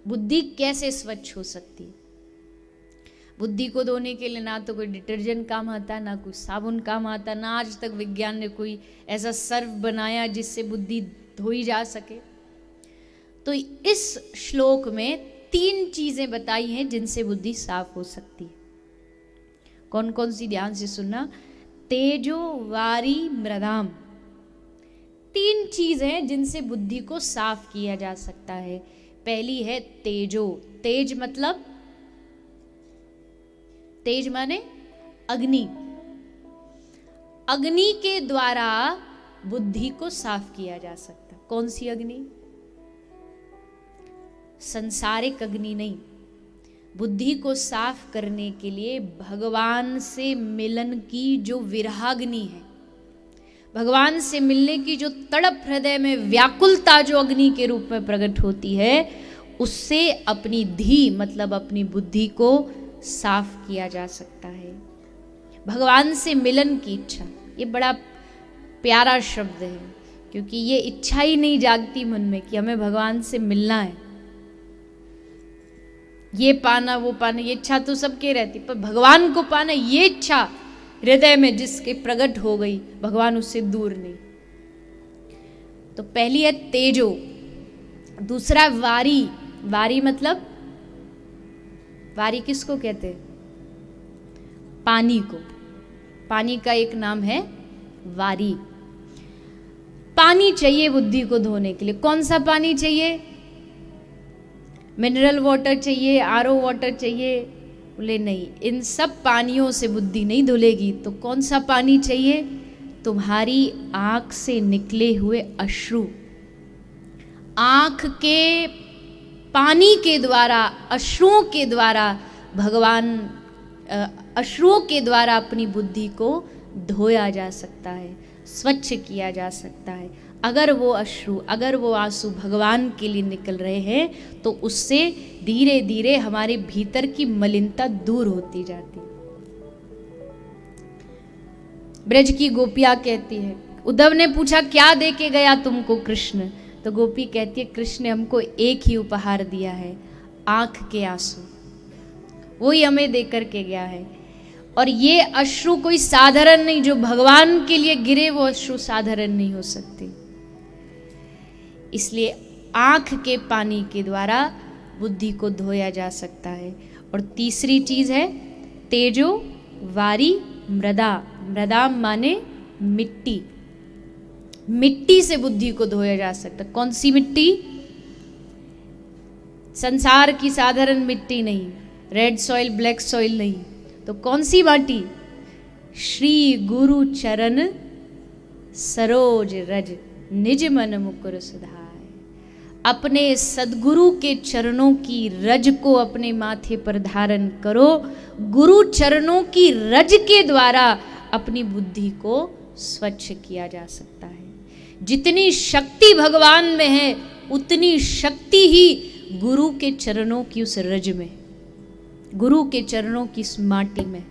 बुद्धि कैसे स्वच्छ हो सकती है? बुद्धि को धोने के लिए ना तो कोई डिटर्जेंट काम आता, ना कोई साबुन काम आता, ना आज तक विज्ञान ने कोई ऐसा सर्फ बनाया जिससे बुद्धि धोई जा सके। तो इस श्लोक में 3 चीजें बताई हैं जिनसे बुद्धि साफ हो सकती है। कौन कौन सी? ध्यान से सुनना। तेजो वारी मृदाम, 3 चीज हैं जिनसे बुद्धि को साफ किया जा सकता है। पहली है तेजो। तेज मतलब, तेज माने अग्नि। अग्नि के द्वारा बुद्धि को साफ किया जा सकता। कौन सी अग्नि? संसारिक अग्नि नहीं। बुद्धि को साफ करने के लिए भगवान से मिलन की जो विरहाग्नि है, भगवान से मिलने की जो तड़प हृदय में व्याकुलता जो अग्नि के रूप में प्रकट होती है, उससे अपनी धी मतलब अपनी बुद्धि को साफ किया जा सकता है। भगवान से मिलन की इच्छा, ये बड़ा प्यारा शब्द है, क्योंकि ये इच्छा ही नहीं जागती मन में कि हमें भगवान से मिलना है, ये पाना वो पाना, ये इच्छा तो सबके रहती, पर भगवान को पाना ये इच्छा हृदय में जिसके प्रकट हो गई, भगवान उससे दूर नहीं। तो पहली है तेजो। दूसरा वारी। वारी मतलब, वारी किसको कहते हैं? पानी को। पानी का एक नाम है वारी। पानी चाहिए बुद्धि को धोने के लिए। कौन सा पानी चाहिए? मिनरल वाटर चाहिए, आरओ वाटर चाहिए? बोले नहीं, इन सब पानियों से बुद्धि नहीं धुलेगी। तो कौन सा पानी चाहिए? तुम्हारी आंख से निकले हुए अश्रु। आंख के पानी के द्वारा, अश्रुओं के द्वारा भगवान, अश्रुओं के द्वारा अपनी बुद्धि को धोया जा सकता है, स्वच्छ किया जा सकता है। अगर वो अश्रु, अगर वो आंसू भगवान के लिए निकल रहे हैं तो उससे धीरे धीरे हमारे भीतर की मलिनता दूर होती जाती है। ब्रज की गोपियां कहती है, उद्धव ने पूछा क्या दे के गया तुमको कृष्ण? तो गोपी कहती है, कृष्ण ने हमको एक ही उपहार दिया है, आंख के आंसू, वो ही हमें दे करके गया है। और ये अश्रु कोई साधारण नहीं, जो भगवान के लिए गिरे वो अश्रु साधारण नहीं हो सकते। इसलिए आंख के पानी के द्वारा बुद्धि को धोया जा सकता है। और तीसरी चीज है तेजो वारी मृदा। मृदा माने मिट्टी। मिट्टी से बुद्धि को धोया जा सकता। कौन सी मिट्टी? संसार की साधारण मिट्टी नहीं, रेड सॉइल ब्लैक सॉइल नहीं, तो कौन सी माटी? श्री गुरु चरण सरोज रज निज मन मुकुर सुधाय। अपने सदगुरु के चरणों की रज को अपने माथे पर धारण करो। गुरु चरणों की रज के द्वारा अपनी बुद्धि को स्वच्छ किया जा सकता है। जितनी शक्ति भगवान में है उतनी शक्ति ही गुरु के चरणों की उस रज में, गुरु के चरणों की इस माटी में।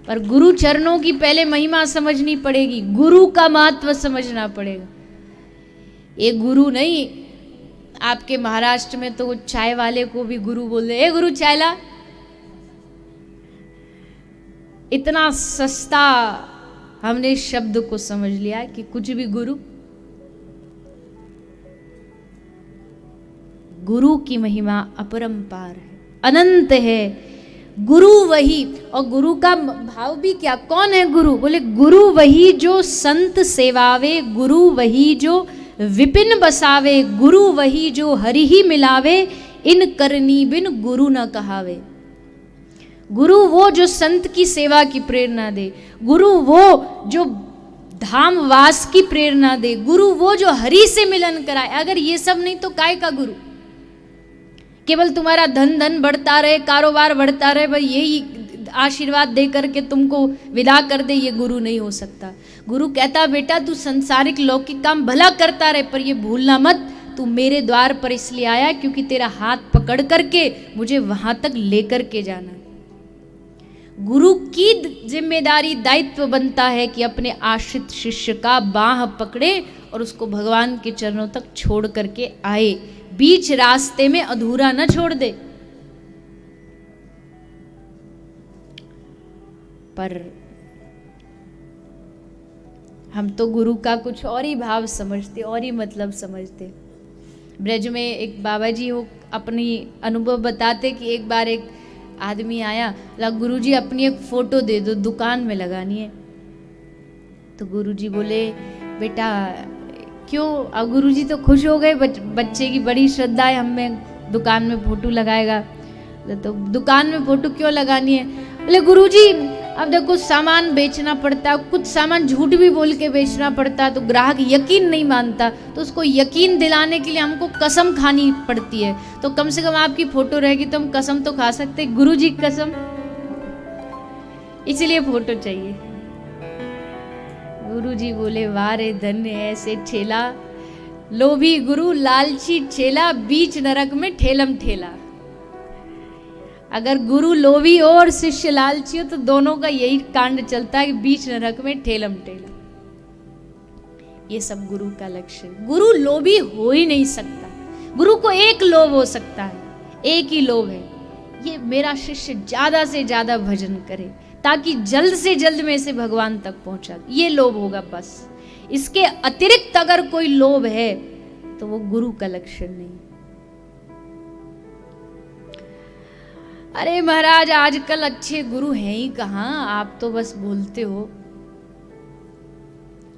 पर गुरु चरणों की पहले महिमा समझनी पड़ेगी, गुरु का महत्व समझना पड़ेगा। ये गुरु नहीं, आपके महाराष्ट्र में तो चाय वाले को भी गुरु बोल रहे, ए गुरु चाय ला। इतना सस्ता हमने इस शब्द को समझ लिया कि कुछ भी गुरु। गुरु की महिमा अपरंपार है, अनंत है। गुरु वही, और गुरु का भाव भी क्या? कौन है गुरु? बोले गुरु वही जो संत सेवावे, गुरु वही जो विपिन बसावे, गुरु वही जो हरि ही मिलावे, इन करनी बिन गुरु न कहावे। गुरु वो जो संत की सेवा की प्रेरणा दे, गुरु वो जो धाम वास की प्रेरणा दे, गुरु वो जो हरि से मिलन कराए। अगर ये सब नहीं तो काय का गुरु? केवल तुम्हारा धन धन बढ़ता रहे, कारोबार बढ़ता रहे, भाई यही आशीर्वाद दे करके तुमको विदा कर दे, ये गुरु नहीं हो सकता। गुरु कहता बेटा तू संसारिक लौकिक काम भला करता रहे, पर ये भूलना मत तू मेरे द्वार पर इसलिए आया क्योंकि तेरा हाथ पकड़ करके मुझे वहां तक लेकर के जाना। गुरु की जिम्मेदारी, दायित्व बनता है कि अपने आश्रित शिष्य का बाह पकड़े और उसको भगवान के चरणों तक छोड़ करके आए, बीच रास्ते में अधूरा न छोड़ दे। पर हम तो गुरु का कुछ और ही भाव समझते, और ही मतलब समझते। ब्रज में एक बाबा जी हो अपनी अनुभव बताते कि एक बार एक आदमी आया, बोला गुरुजी अपनी एक फोटो दे दो, दुकान में लगानी है। तो गुरुजी बोले बेटा क्यों? अब गुरुजी तो खुश हो गए, बच्चे की बड़ी श्रद्धा है, हमें दुकान में फोटो लगाएगा, तो दुकान में फोटो क्यों लगानी है? बोले गुरुजी अब देखो सामान बेचना पड़ता है, कुछ सामान झूठ भी बोल के बेचना पड़ता है, तो ग्राहक यकीन नहीं मानता, तो उसको यकीन दिलाने के लिए हमको कसम खानी पड़ती है, तो कम से कम आपकी फोटो रहेगी तो हम कसम तो खा सकते हैं, गुरुजी कसम, इसलिए फोटो चाहिए। गुरुजी बोले वाह रे धन्य ऐसे ठेला, लोभी गुरु लालची चेला, बीच नरक में ठेलम ठेला। अगर गुरु लोभी हो और शिष्य लालची हो तो दोनों का यही कांड चलता है कि बीच नरक में ठेलम ठेला। ये सब गुरु का लक्ष्य। गुरु लोभी हो ही नहीं सकता। गुरु को एक लोभ हो सकता है, एक ही लोभ है, ये मेरा शिष्य ज्यादा से ज्यादा भजन करे ताकि जल्द से जल्द में से भगवान तक पहुंचा, ये लोभ होगा बस। इसके अतिरिक्त अगर कोई लोभ है तो वो गुरु का लक्षण नहीं। अरे महाराज आजकल अच्छे गुरु हैं ही कहाँ, आप तो बस बोलते हो।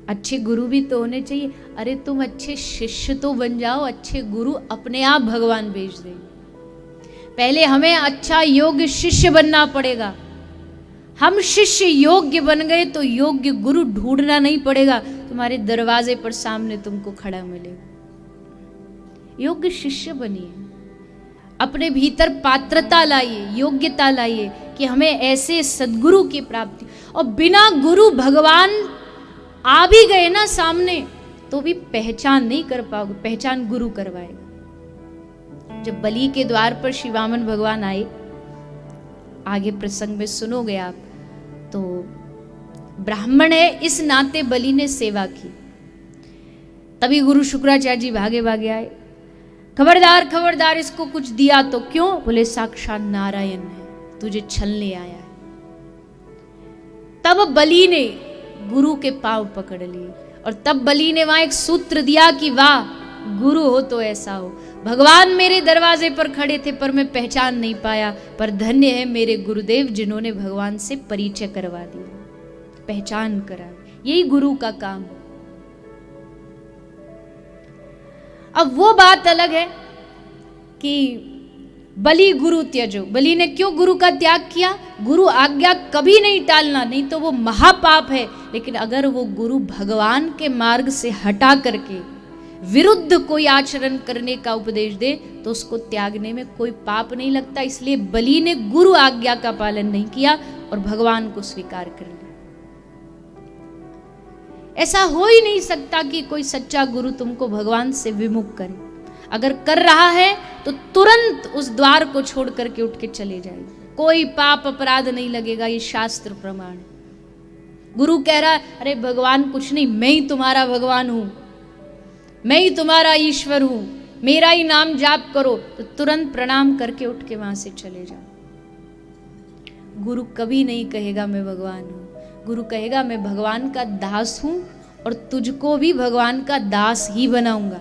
अच्छे गुरु भी तो होने चाहिए। अरे तुम अच्छे शिष्य तो बन जाओ, अच्छे गुरु अपने आप भगवान भेज देंगे। पहले हमें अच्छा योग्य शिष्य बनना पड़ेगा। हम शिष्य योग्य बन गए तो योग्य गुरु ढूंढना नहीं पड़ेगा, तुम्हारे दरवाजे पर सामने तुमको खड़ा मिलेगा। योग्य शिष्य बनिए, अपने भीतर पात्रता लाइए, योग्यता लाइए कि हमें ऐसे सद्गुरु की प्राप्ति। और बिना गुरु भगवान आ भी गए ना सामने तो भी पहचान नहीं कर पाओगे, पहचान गुरु करवाएगा। जब बलि के द्वार पर श्री वामन भगवान आए, आगे प्रसंग में सुनोगे आप, तो ब्राह्मण है इस नाते बलि ने सेवा की। तभी गुरु शुक्राचार्य जी भागे भागे आए, खबरदार खबरदार इसको कुछ दिया तो क्यों? बोले साक्षात नारायण है, तुझे छलने आया है। तब बलि ने गुरु के पांव पकड़ लिए और तब बलि ने वहां एक सूत्र दिया कि वाह गुरु हो तो ऐसा हो। भगवान मेरे दरवाजे पर खड़े थे पर मैं पहचान नहीं पाया, पर धन्य है मेरे गुरुदेव जिन्होंने भगवान से परिचय करवा दिया, पहचान करा। यही गुरु का काम है। अब वो बात अलग है कि बलि गुरु त्यजो, बलि ने क्यों गुरु का त्याग किया? गुरु आज्ञा कभी नहीं टालना, नहीं तो वो महापाप है। लेकिन अगर वो गुरु भगवान के मार्ग से हटा करके विरुद्ध कोई आचरण करने का उपदेश दे तो उसको त्यागने में कोई पाप नहीं लगता। इसलिए बलि ने गुरु आज्ञा का पालन नहीं किया और भगवान को स्वीकार कर लिया। ऐसा हो ही नहीं सकता कि कोई सच्चा गुरु तुमको भगवान से विमुख करे। अगर कर रहा है तो तुरंत उस द्वार को छोड़ करके उठ के चले जाएगा, कोई पाप अपराध नहीं लगेगा। ये शास्त्र प्रमाण है। गुरु कह रहा है अरे भगवान कुछ नहीं, मैं ही तुम्हारा भगवान हूं, मैं ही तुम्हारा ईश्वर हूं, मेरा ही नाम जाप करो, तो तुरंत प्रणाम करके उठ के वहां से चले जाओ। गुरु कभी नहीं कहेगा मैं भगवान हूं। गुरु कहेगा मैं भगवान का दास हूं और तुझको भी भगवान का दास ही बनाऊंगा।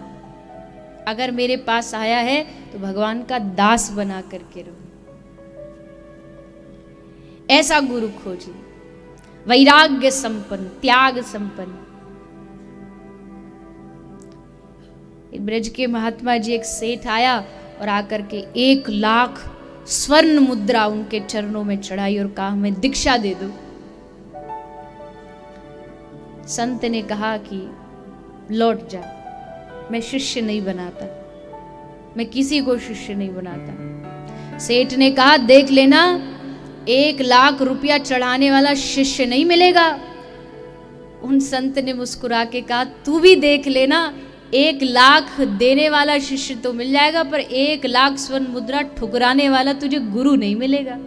अगर मेरे पास आया है तो भगवान का दास बना करके रहो। ऐसा गुरु खोजिए, वैराग्य संपन्न, त्याग संपन्न। ब्रज के महात्मा जी, एक सेठ आया और आकर के 1 लाख स्वर्ण मुद्रा उनके चरणों में चढ़ाई और कहा मैं दीक्षा दे दो। संत ने कहा कि लौट जा, मैं शिष्य नहीं बनाता, मैं किसी को शिष्य नहीं बनाता। सेठ ने कहा देख लेना, 1 लाख रुपया चढ़ाने वाला शिष्य नहीं मिलेगा। उन संत ने मुस्कुरा के कहा तू भी देख लेना, 1 लाख देने वाला शिष्य तो मिल जाएगा पर 1 लाख स्वर्ण मुद्रा ठुकराने वाला तुझे गुरु नहीं मिलेगा।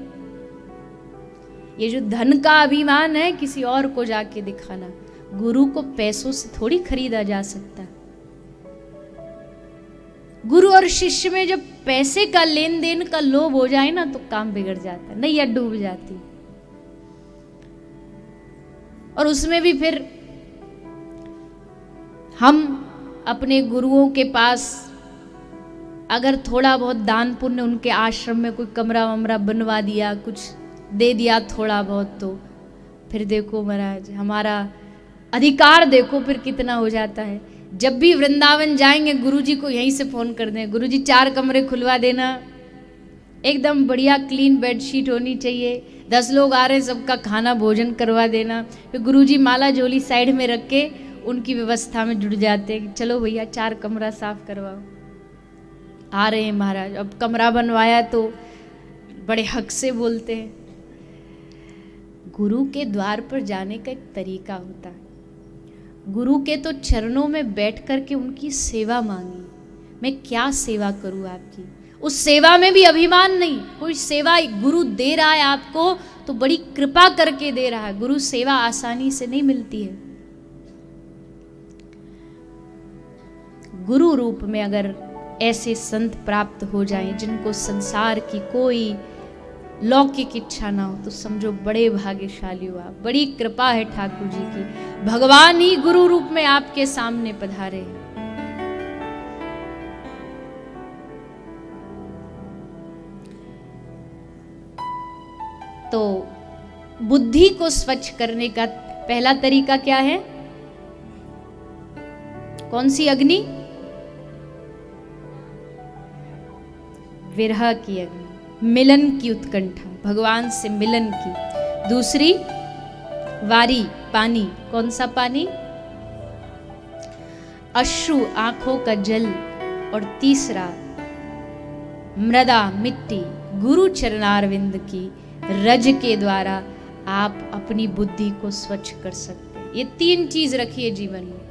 ये जो धन का अभिमान है किसी और को जाके दिखाना, गुरु को पैसों से थोड़ी खरीदा जा सकता। गुरु और शिष्य में जब पैसे का लेन देन का लोभ हो जाए ना, तो काम बिगड़ जाता है, नैया डूब जाती। और उसमें भी फिर हम अपने गुरुओं के पास अगर थोड़ा बहुत दान पुण्य, उनके आश्रम में कोई कमरा वमरा बनवा दिया, कुछ दे दिया थोड़ा बहुत, तो फिर देखो महाराज हमारा अधिकार देखो फिर कितना हो जाता है। जब भी वृंदावन जाएंगे गुरुजी को यहीं से फोन कर दें, गुरुजी 4 कमरे खुलवा देना, एकदम बढ़िया क्लीन बेडशीट होनी चाहिए, 10 लोग आ रहे हैं सबका खाना भोजन करवा देना। फिर गुरुजी माला झोली साइड में रख के उनकी व्यवस्था में जुड़ जाते हैं, चलो भैया 4 कमरा साफ करवाओ। आ रहे हैं महाराज, अब कमरा बनवाया तो बड़े हक से बोलते हैं। गुरु के द्वार पर जाने का एक तरीका होता है। गुरु के तो चरणों में बैठ कर के उनकी सेवा मांगी, मैं क्या सेवा करूं आपकी। उस सेवा में भी अभिमान नहीं, कोई सेवा गुरु दे रहा है आपको तो बड़ी कृपा करके दे रहा है। गुरु सेवा आसानी से नहीं मिलती है। गुरु रूप में अगर ऐसे संत प्राप्त हो जाएं जिनको संसार की कोई लौकिक इच्छा ना हो, तो समझो बड़े भाग्यशाली हो आप। बड़ी कृपा है ठाकुर जी की, भगवान ही गुरु रूप में आपके सामने पधारे। तो बुद्धि को स्वच्छ करने का पहला तरीका क्या है? कौन सी अग्नि? विरह की अग्नि, मिलन की उत्कंठा, भगवान से मिलन की। दूसरी वारी, पानी। कौन सा पानी? अश्रु, आंखों का जल। और तीसरा मृदा, मिट्टी। गुरु चरणारविंद की रज के द्वारा आप अपनी बुद्धि को स्वच्छ कर सकते हैं। ये 3 चीज रखिए जीवन में।